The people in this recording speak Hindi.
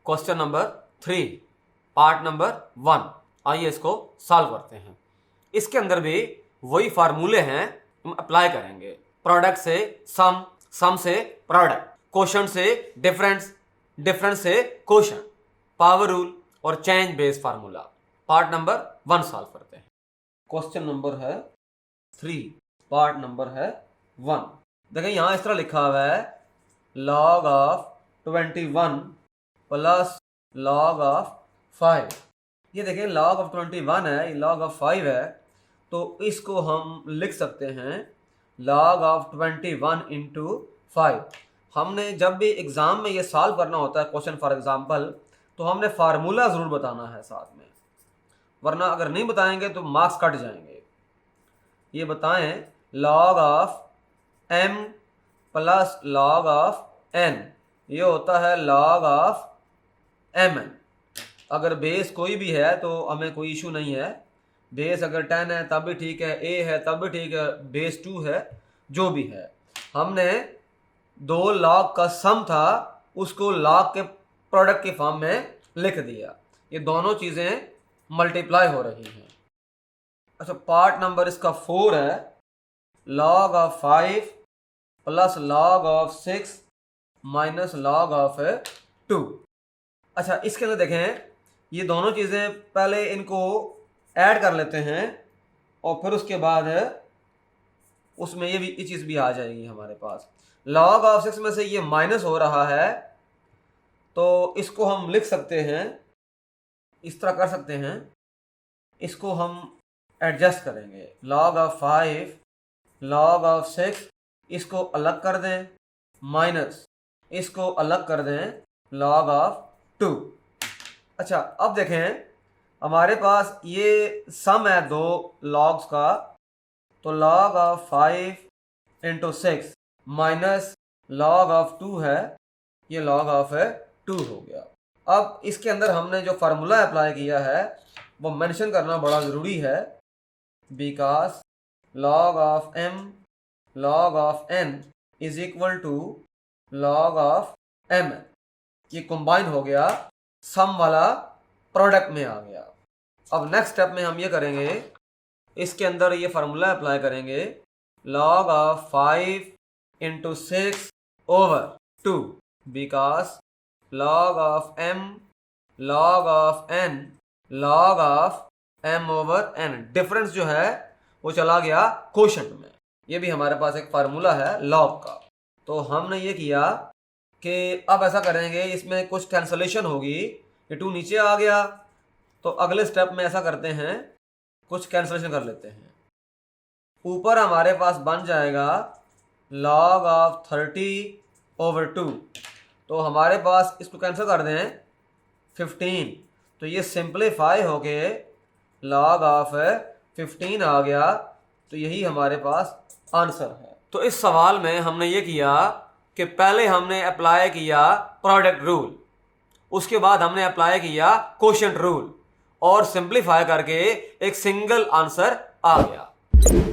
Question number 3 part number 1। आइए इसको सॉल्व करते हैं। इसके अंदर भी वही फार्मूले हैं, हम अप्लाई करेंगे। प्रोडक्ट से सम, सम से प्रोडक्ट, क्वोशंट से डिफरेंस, डिफरेंस से क्वोशंट, पावर रूल और change base formula. Part number 1 solve करते हैं। क्वेश्चन नंबर है 3, पार्ट नंबर है 1। देखिए यहां इस तरह लिखा हुआ है log of 21 plus log of 5। ये देखिए log ऑफ 21 है, ये log ऑफ 5 है, तो इसको हम लिख सकते हैं log ऑफ 21 इंटू 5। हमने जब भी एग्जाम में ये सॉल्व करना होता है क्वेश्चन फॉर एग्जांपल, तो हमने फार्मूला जरूर बताना है साथ में, वरना अगर नहीं बताएंगे तो मार्क्स कट जाएंगे। ये बताएं log of m plus log of n, ये होता है log ऑफ mn। अगर बेस कोई भी है तो हमें कोई इशू नहीं है, बेस अगर 10 है तब भी ठीक है, a है तब भी ठीक है, बेस 2 है, जो भी है। हमने 2 log का सम था उसको log के प्रोडक्ट के फॉर्म में लिख दिया। ये दोनों चीजें मल्टीप्लाई हो रही हैं। अच्छा, पार्ट नंबर इसका 4 है log of 5 plus log of 6 minus log of 2। अच्छा, इसके अंदर देखें, ये दोनों चीज़ें पहले इनको ऐड कर लेते हैं और फिर उसके बाद उसमें ये चीज़ भी आ जाएगी हमारे पास। log ऑफ 6 में से ये माइनस हो रहा है, तो इसको हम लिख सकते हैं, इस तरह कर सकते हैं, इसको हम एडजस्ट करेंगे। log ऑफ 5, log ऑफ 6, इसको अलग कर दें, माइनस इसको अलग कर दें, log ऑफ 2। अच्छा, अब देखें हमारे पास ये सम है 2 लॉग्स का, तो log of 5 into 6 minus log of 2 है, ये log ऑफ 2 हो गया। अब इसके अंदर हमने जो फार्मूला अप्लाई किया है वो मेंशन करना बड़ा ज़रूरी है, because log of m log of n is equal to log of m। ये कंबाइन हो गया, सम वाला प्रोडक्ट में आ गया। अब नेक्स्ट स्टेप में हम ये करेंगे, इसके अंदर ये फार्मूला अप्लाई करेंगे, log of 5 into 6 over 2, because log of m log of n log of m over n, difference जो है वो चला गया क्वोशंट में। ये भी हमारे पास एक फार्मूला है log का। तो हमने ये किया कि अब ऐसा करेंगे, इसमें कुछ कैंसलेशन होगी, ये 2 नीचे आ गया, तो अगले स्टेप में ऐसा करते हैं, कुछ कैंसलेशन कर लेते हैं। ऊपर हमारे पास बन जाएगा log ऑफ 30 ओवर 2, तो हमारे पास इसको कैंसिल कर दें 15, तो ये सिंपलीफाई होके log ऑफ 15 आ गया, तो यही हमारे पास आंसर है। तो इस सवाल में हमने ये किया कि पहले हमने अप्लाई किया प्रोडक्ट रूल, उसके बाद हमने अप्लाई किया क्वोशंट रूल और सिंपलीफाई करके एक सिंगल आंसर आ गया।